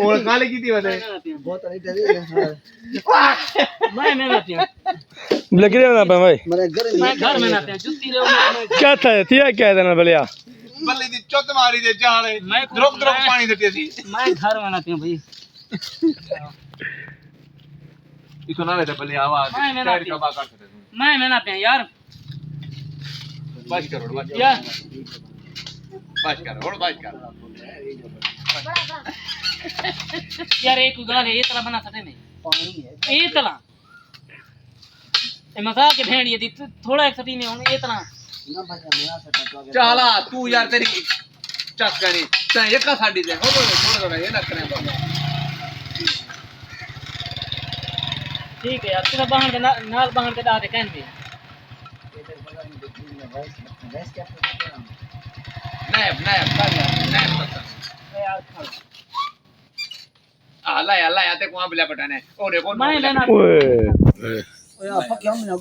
और काले की थी बता बहुत नहीं डरी मैं नाते हैं लग रहा ना भाई मेरे घर मैं घर में नाते हैं जुत्ती रे क्या था थिया क्या देना भलिया बल्ले दी चोट मारी दे जाले द्रोक द्रोक पानी देते थी मैं घर में नाते हैं भाई इसको ना लेते बल्ले आवाज टायर का बात करते मैं नाते हैं यार बस करो यार बस करो बस कर यार एक गाल है ये तरह बना सकते नहीं पानी है ये तरह ए मजाक के भेड़ ये दी थोड़ा एक सटी नहीं होने ये तरह ना भैया मेरा से तो चला तू यार तेरी चक करी ते एक का साडी दे हो थोड़ा थोड़ा ये ना करे ठीक है यार तू बाहर के नाल बाहर के डाल दे कहन भी इधर बगल में देखिए वैस क्या नैब नैब नैब यार खा आला आला आते को बिला पटाने और कौन मैं लेना ओए ओए आप क्या हमने